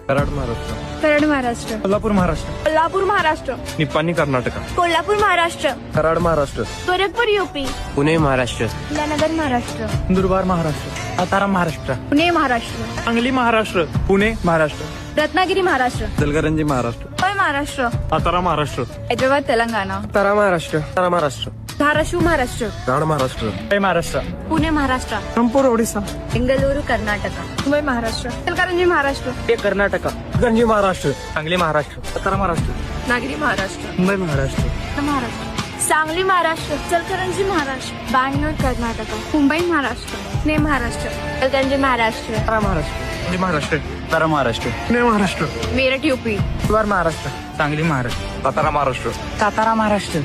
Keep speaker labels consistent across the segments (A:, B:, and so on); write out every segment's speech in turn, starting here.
A: Karad Maharashtra.
B: Karad Maharashtra.
A: Kolhapur Maharashtra.
B: Kolhapur Maharashtra.
A: Nipani Karnataka.
B: Kolhapur Maharashtra.
A: Karad Maharashtra.
B: Gorakhpur UP.
A: Pune Maharashtra.
B: नगर महाराष्ट्र.
A: नंदुरबार महाराष्ट्र. सातारा महाराष्ट्र.
B: पुणे महाराष्ट्र.
A: सांगली महाराष्ट्र. पुणे महाराष्ट्र.
B: रत्नागिरी महाराष्ट्र.
A: जलगरंजी महाराष्ट्र.
B: मुंबई महाराष्ट्र.
A: सातारा महाराष्ट्र.
B: हैदराबाद तेलंगणा.
A: सातारा महाराष्ट्र. सातारा महाराष्ट्र.
B: धाराशिव महाराष्ट्र.
A: कराड महाराष्ट्र. महाराष्ट्र.
B: पुणे महाराष्ट्र.
A: संपूर्ण ओडिसा.
B: बेंगलुरू कर्नाटक. मुंबई महाराष्ट्र. इचलकरंजी महाराष्ट्र.
A: कर्नाटक. गंजी महाराष्ट्र. सांगली महाराष्ट्र. सातारा महाराष्ट्र.
B: नागरी महाराष्ट्र.
A: मुंबई महाराष्ट्र.
B: महाराष्ट्र. सांगली महाराष्ट्र. इचलकरंजी महाराष्ट्र. बँगलोर कर्नाटक. मुंबई महाराष्ट्र. पुणे महाराष्ट्र. इचलकरंजी महाराष्ट्र.
A: सातारा महाराष्ट्र. गंजी महाराष्ट्र. सातारा महाराष्ट्र. पुणे महाराष्ट्र.
B: मेरठ यूपी.
A: नंदुरबार महाराष्ट्र. सांगली महाराष्ट्र. सातारा महाराष्ट्र. सातारा महाराष्ट्र.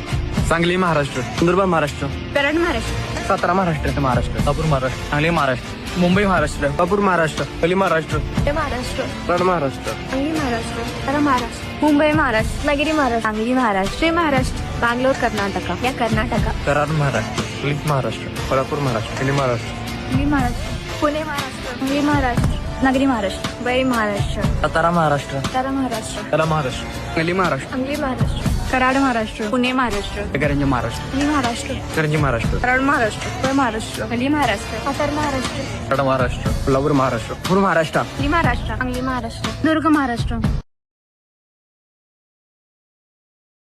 A: सांगली महाराष्ट्र. नंदुरबार महाराष्ट्र.
B: कराड महाराष्ट्र.
A: सातारा महाराष्ट्र. महाराष्ट्र. कोल्हापूर महाराष्ट्र. सांगली महाराष्ट्र. मुंबई महाराष्ट्र. कोल्हापूर महाराष्ट्र. पहिली महाराष्ट्र.
B: पुणे महाराष्ट्र.
A: कराड महाराष्ट्र.
B: सांगली महाराष्ट्र. सातारा महाराष्ट्र. मुंबई महाराष्ट्र. नगरी महाराष्ट्र. सांगली महाराष्ट्र. महाराष्ट्र. बँगलोर कर्नाटक. या कर्नाटक.
A: कराड महाराष्ट्र. पोलीस महाराष्ट्र. कोल्हापूर महाराष्ट्र. पहिली महाराष्ट्र.
B: महाराष्ट्र. पुणे महाराष्ट्र. सांगली महाराष्ट्र. नगरी महाराष्ट्र. मुंबई महाराष्ट्र.
A: सातारा महाराष्ट्र.
B: सातारा महाराष्ट्र.
A: त्याला महाराष्ट्र. सांगली महाराष्ट्र.
B: सांगली महाराष्ट्र. कराड महाराष्ट्र. पुणे महाराष्ट्र.
A: गरंजी महाराष्ट्र.
B: सांगली महाराष्ट्र.
A: गरंजी महाराष्ट्र.
B: कराड महाराष्ट्र. मुंबई महाराष्ट्र. सांगली महाराष्ट्र. सातारा महाराष्ट्र.
A: कराड महाराष्ट्र. कोल्हापूर महाराष्ट्र. पूर्व महाराष्ट्र.
B: सांगली महाराष्ट्र. सांगली महाराष्ट्र. दुर्ग महाराष्ट्र.